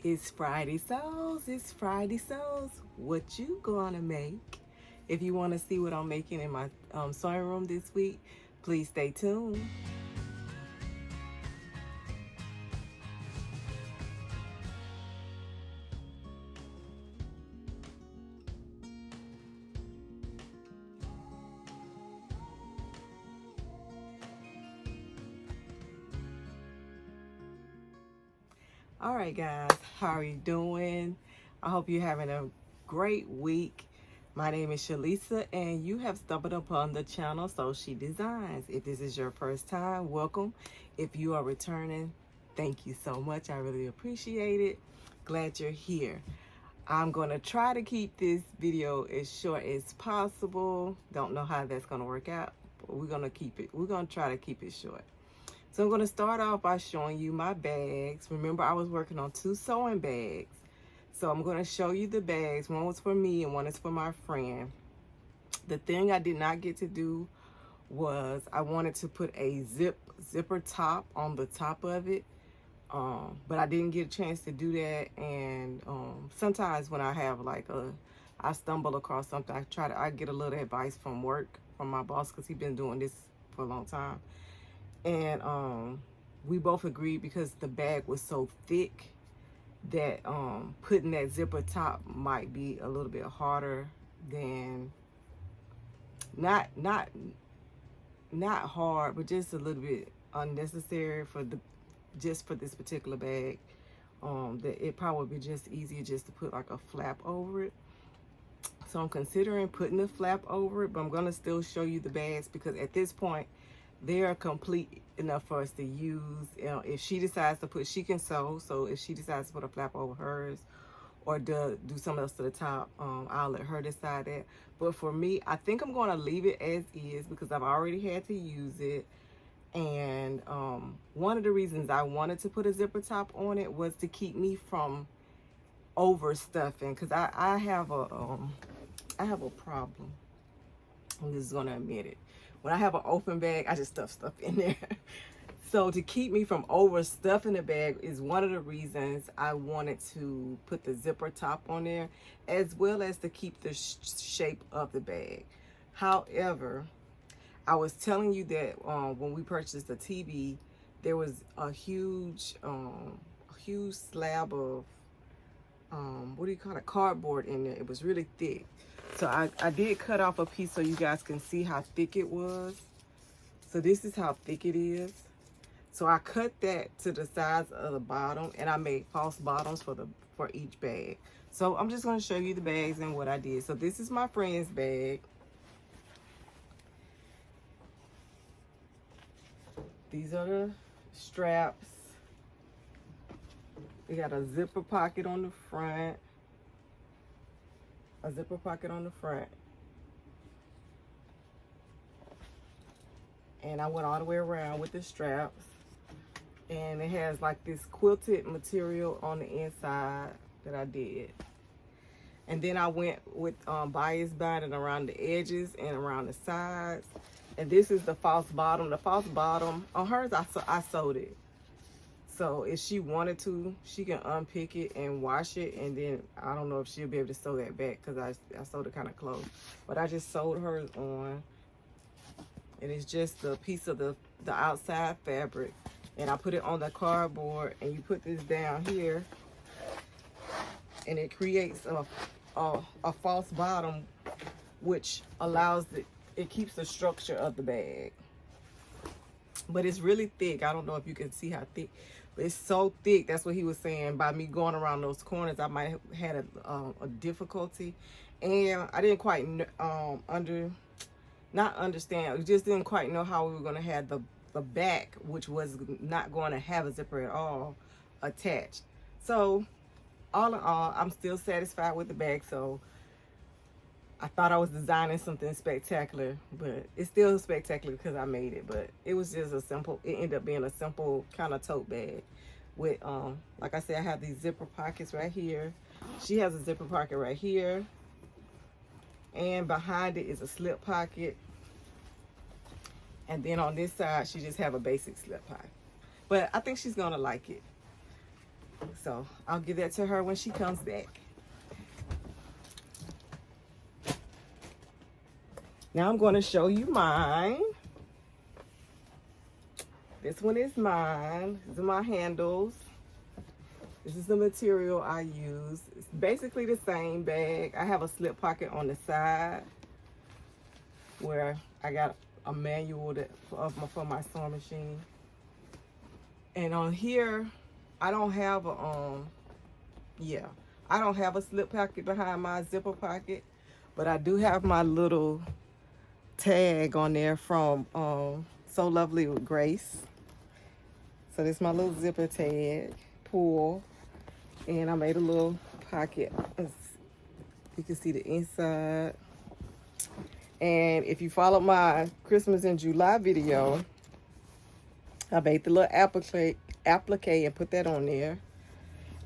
It's Friday Souls. It's Friday Souls. What you gonna make? If you want to see what I'm making in my sewing room this week, please stay tuned. All right, guys, how are you doing? I hope you're having a great week. My name is Shalisa, and you have stumbled upon the channel So She Designs. If this is your first time, welcome. If you are returning, thank you so much. I really appreciate it. Glad you're here. I'm going to try to keep this video as short as possible. Don't know how that's going to work out, but we're going to try to keep it short. So I'm going to start off by showing you my bags. Remember, I was working on 2 sewing bags. So I'm going to show you the bags. One was for me and one is for my friend. The thing I did not get to do was I wanted to put a zipper top on the top of it. But I didn't get a chance to do that. And sometimes when I have I stumble across something, I get a little advice from work, from my boss, because he's been doing this for a long time. And we both agreed, because the bag was so thick, that putting that zipper top might be a little bit harder than, not hard, but just a little bit unnecessary for this particular bag. That it probably would be just easier just to put like a flap over it. So I'm considering putting a flap over it, but I'm gonna still show you the bags, because at this point they are complete enough for us to use. If she decides to she can sew. So if she decides to put a flap over hers or do something else to the top, I'll let her decide that. But for me, I think I'm going to leave it as is, because I've already had to use it. And one of the reasons I wanted to put a zipper top on it was to keep me from overstuffing, because I have a problem. I'm just gonna admit it. When I have an open bag, I just stuff stuff in there. So to keep me from overstuffing the bag is one of the reasons I wanted to put the zipper top on there, as well as to keep the shape of the bag. However, I was telling you that when we purchased the TV, there was a huge slab of what do you call it, cardboard in there. It was really thick. So I did cut off a piece so you guys can see how thick it was. So this is how thick it is. So I cut that to the size of the bottom, and I made false bottoms for each bag. So I'm just going to show you the bags and what I did. So this is my friend's bag. These are the straps. We got a zipper pocket on the front. A zipper pocket on the front. And I went all the way around with the straps. And it has like this quilted material on the inside that I did. And then I went with bias binding around the edges and around the sides. And this is the false bottom. The false bottom on hers, I sewed it. So if she wanted to, she can unpick it and wash it, and then I don't know if she'll be able to sew that back, because I sewed it kind of close. But I just sewed hers on, and it's just a piece of the outside fabric, and I put it on the cardboard, and you put this down here, and it creates a false bottom, which allows it keeps the structure of the bag. But it's really thick. I don't know if you can see how thick. But it's so thick. That's what he was saying. By me going around those corners, I might have had a difficulty. And I didn't quite not understand. We just didn't quite know how we were going to have the back, which was not going to have a zipper at all, attached. So all in all, I'm still satisfied with the bag. So I thought I was designing something spectacular, but it's still spectacular because I made it. But it was just it ended up being a simple kind of tote bag with, like I said, I have these zipper pockets right here. She has a zipper pocket right here. And behind it is a slip pocket. And then on this side, she just have a basic slip pocket. But I think she's gonna like it. So I'll give that to her when she comes back. Now I'm going to show you mine. This one is mine. These are my handles. This is the material I use. It's basically the same bag. I have a slip pocket on the side where I got a manual for my sewing machine. And on here, I don't have a I don't have a slip pocket behind my zipper pocket, but I do have my little tag on there from So Lovely with Grace. So this is my little zipper tag, pull, and I made a little pocket. You can see the inside. And if you follow my Christmas in July video, I made the little applique and put that on there.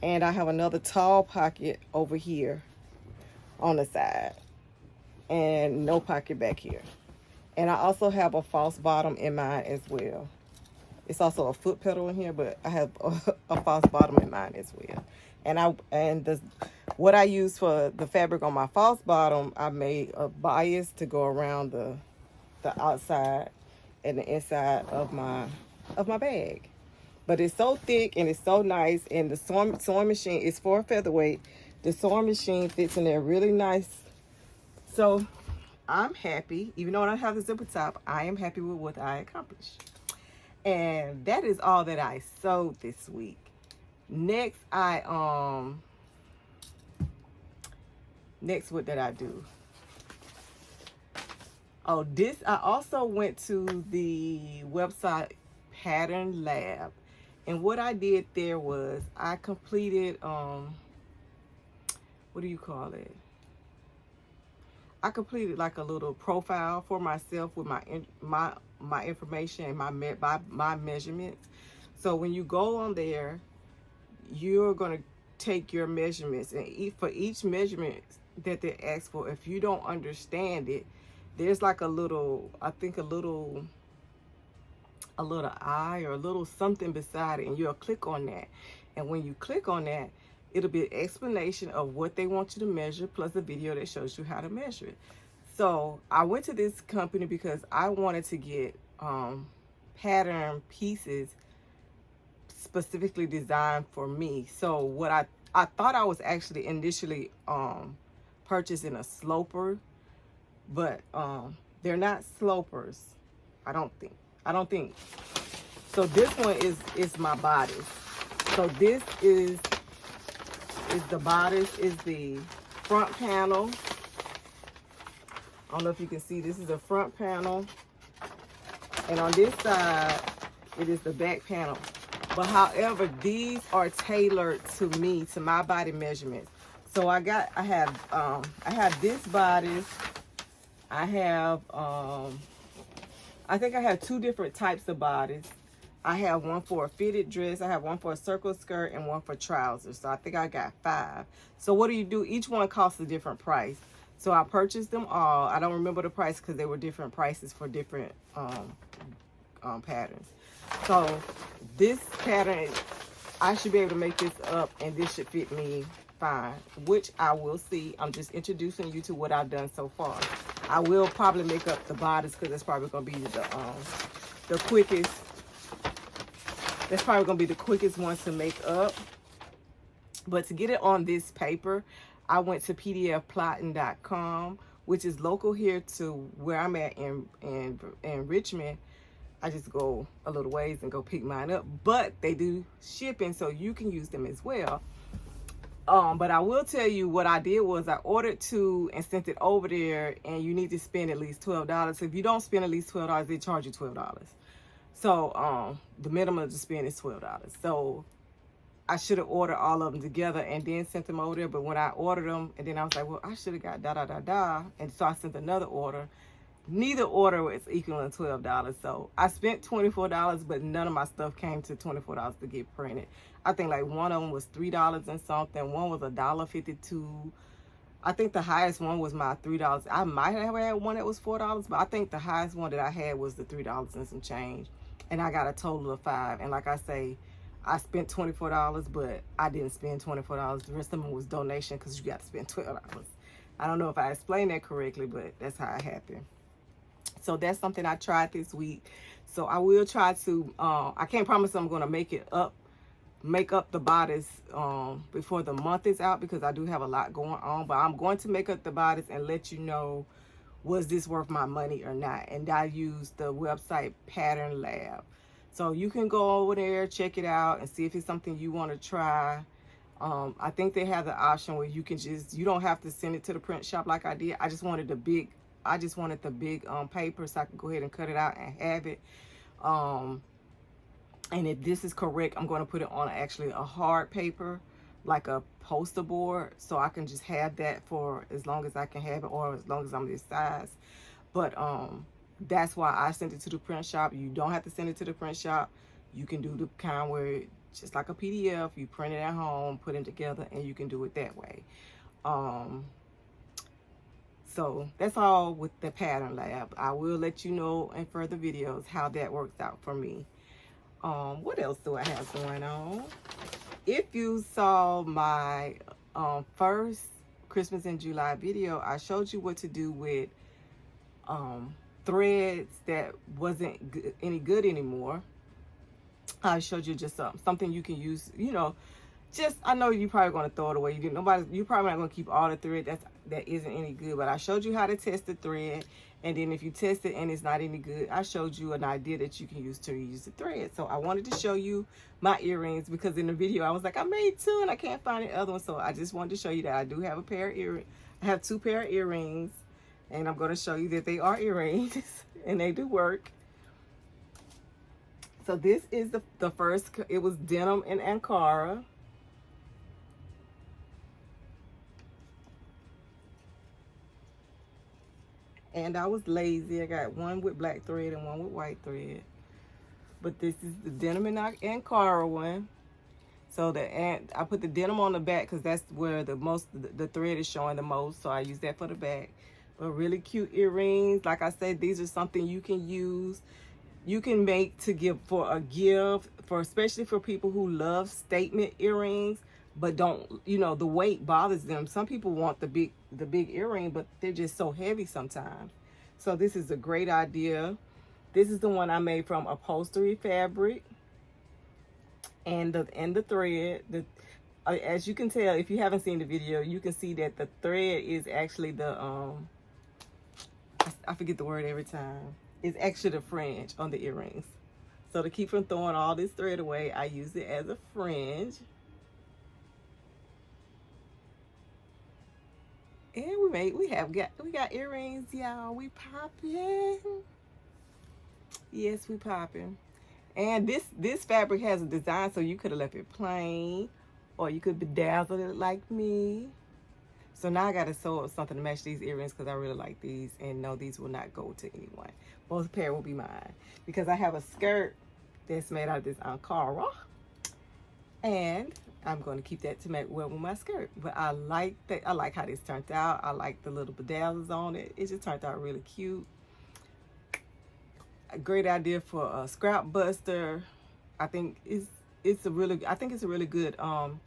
And I have another tall pocket over here on the side. And no pocket back here. And I also have a false bottom in mine as well. It's also a foot pedal in here, but I have a false bottom in mine as well. And what I use for the fabric on my false bottom, I made a bias to go around the outside and the inside of my bag. But it's so thick and it's so nice, and the sewing machine is for a featherweight. The sewing machine fits in there really nice. So I'm happy, even though I don't have the zipper top, I am happy with what I accomplished. And that is all that I sewed this week. Next, next, what did I do? Oh, I also went to the website Pattern Lab. And what I did there was I completed, what do you call it? I completed like a little profile for myself with my information and my measurements. So when you go on there, you're going to take your measurements, and for each measurement that they ask for, if you don't understand it, there's like a little, I think a little eye or a little something beside it, and you'll click on that. And when you click on that, it'll be an explanation of what they want you to measure, plus a video that shows you how to measure it. So I went to this company because I wanted to get pattern pieces specifically designed for me. So what I thought I was actually initially purchasing a sloper, but they're not slopers. I don't think. So this one is my bodice. So this is the bodice, is the front panel. I don't know if you can see, this is the front panel. And on this side, it is the back panel. But however, these are tailored to me, to my body measurements. So I have this bodice. I think I have two different types of bodies. I have one for a fitted dress, I have one for a circle skirt, and one for trousers. So I think I got 5. So what do? Each one costs a different price. So I purchased them all. I don't remember the price because they were different prices for different patterns. So this pattern, I should be able to make this up, and this should fit me fine, which I will see. I'm just introducing you to what I've done so far. I will probably make up the bodice because that's probably going to be the quickest. That's probably going to be the quickest one to make up. But to get it on this paper, I went to pdfplotting.com, which is local here to where I'm at in Richmond. I just go a little ways and go pick mine up. But they do shipping, so you can use them as well. But I will tell you what I did was I ordered 2 and sent it over there, and you need to spend at least $12. If you don't spend at least $12, they charge you $12. So the minimum to spend is $12. So I should have ordered all of them together and then sent them over there. But when I ordered them, and then I was like, well, I should have got and so I sent another order. Neither order was equaling $12. So I spent $24, but none of my stuff came to $24 to get printed. I think like one of them was $3 and something. One was $1.52. I think the highest one was my $3. I might have had one that was $4, but I think the highest one that I had was the $3 and some change. And I got a total of 5. And like I say, I spent $24, but I didn't spend $24. The rest of them was donation because you got to spend $12. I don't know if I explained that correctly, but that's how it happened. So that's something I tried this week. So I will try to, I can't promise I'm going to make up the bodice before the month is out, because I do have a lot going on, but I'm going to make up the bodice and let you know, was this worth my money or not. And I use the website Pattern Lab. So you can go over there, check it out, and see if it's something you want to try. I think they have the option where you can you don't have to send it to the print shop like I did. I just wanted the big paper so I can go ahead and cut it out and have it. And if this is correct, I'm going to put it on actually a hard paper, like a poster board, so I can just have that for as long as I can have it, or as long as I'm this size. But that's why I sent it to the print shop. You don't have to send it to the print shop. You can do the kind where, just like a PDF, you print it at home, put them together, and you can do it that way. So that's all with the Pattern Lab. I will let you know in further videos how that works out for me. What else do I have going on? If you saw my first Christmas in July video, I showed you what to do with threads that wasn't any good anymore. I showed you just something you can use, you know. Just, I know you're probably going to throw it away. You're probably not going to keep all the thread that isn't any good. But I showed you how to test the thread. And then if you test it and it's not any good, I showed you an idea that you can use to use the thread. So I wanted to show you my earrings, because in the video I was like, I made 2 and I can't find the other one. So I just wanted to show you that I do have a pair of earrings. I have 2 pair of earrings. And I'm going to show you that they are earrings. And they do work. So this is the first. It was denim and Ankara. And I was lazy. I got one with black thread and one with white thread. But this is the denim and Ankara one. So I put the denim on the back because that's where the thread is showing the most. So I use that for the back. But really cute earrings. Like I said, these are something you can use. You can make to give for a gift, especially for people who love statement earrings, but don't, you know, the weight bothers them. Some people want the big earring, but they're just so heavy sometimes. So this is a great idea. This is the one I made from upholstery fabric, and the thread. As you can tell, if you haven't seen the video, you can see that the thread is actually the I forget the word every time. It's actually the fringe on the earrings. So to keep from throwing all this thread away, I use it as a fringe. And we got earrings, y'all. We popping. Yes, we popping. And this fabric has a design, so you could have left it plain, or you could bedazzle it like me. So now I got to sew up something to match these earrings, because I really like these. And no, these will not go to anyone. Both pair will be mine, because I have a skirt that's made out of this Ankara. And I'm going to keep that to make well with my skirt. But I like how this turned out. I like the little bedazzles on it. It just turned out really cute. A great idea for a scrap buster. I think it's a really good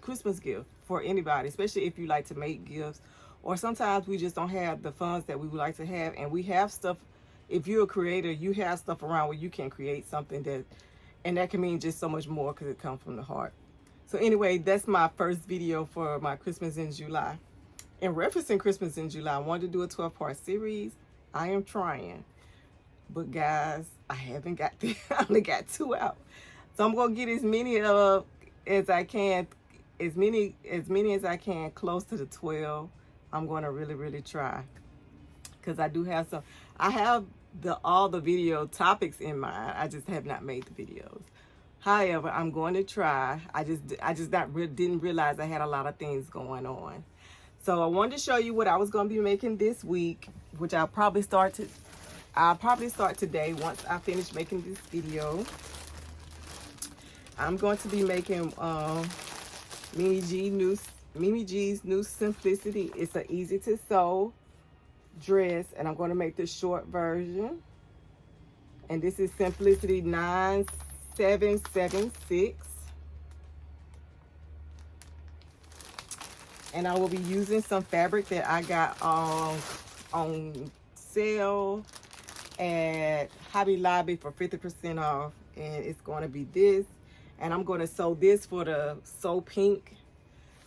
Christmas gift for anybody, especially if you like to make gifts, or sometimes we just don't have the funds that we would like to have, and we have stuff. If you're a creator, you have stuff around where you can create something and that can mean just so much more, because it comes from the heart. So anyway, that's my first video for my Christmas in July. In referencing Christmas in July, I wanted to do a 12-part series. I am trying, but guys, I haven't got I only got 2 out. So I'm gonna get as many as I can, as many as I can, close to the 12. I'm gonna really try, because I do have some. I have all the video topics in mind. I just have not made the videos. However, I'm going to try. I just didn't realize I had a lot of things going on. So I wanted to show you what I was going to be making this week, which I'll probably start today once I finish making this video. I'm going to be making Mimi G's new Simplicity. It's an easy to sew dress, and I'm going to make the short version. And this is Simplicity 9776. And I will be using some fabric that I got on sale at Hobby Lobby for 50% off. And it's going to be this. And I'm going to sew this for the So Pink.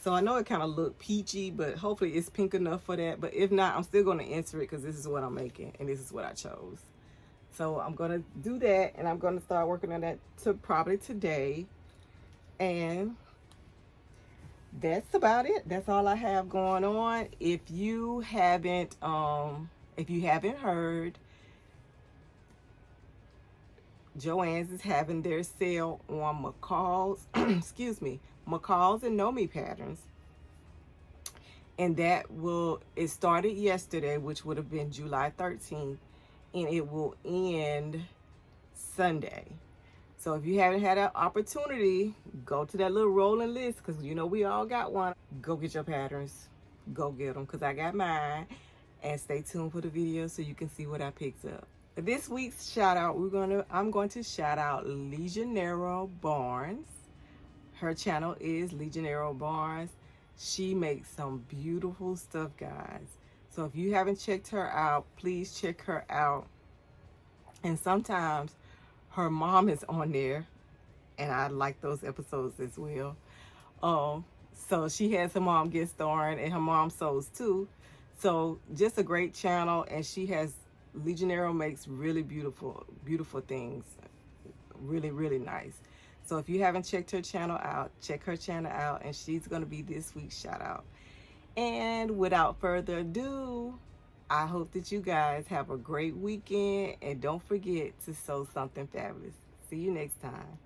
So I know it kind of look peachy, but hopefully it's pink enough for that. But if not, I'm still going to insert it because this is what I'm making and this is what I chose. So I'm going to do that, and I'm going to start working on that probably today. And that's about it. That's all I have going on. If you haven't heard, Joann's is having their sale on McCall's, excuse me, McCall's and Nomi patterns. And it started yesterday, which would have been July 13th, and it will end Sunday. So if you haven't had an opportunity, go to that little rolling list, because you know we all got one. Go get your patterns. Go get them, because I got mine. And stay tuned for the video so you can see what I picked up. This week's shout out, I'm going to shout out Legionero Barnes. Her channel is Legionero Barnes. She makes some beautiful stuff, guys. So if you haven't checked her out, please check her out. And sometimes her mom is on there, and I like those episodes as well. So she has her mom guest starring, and her mom sews too. So just a great channel, and Legionero makes really beautiful things. Really, really nice. So if you haven't checked her channel out, check her channel out, and she's going to be this week's shout out. And without further ado, I hope that you guys have a great weekend, and don't forget to sew something fabulous. See you next time.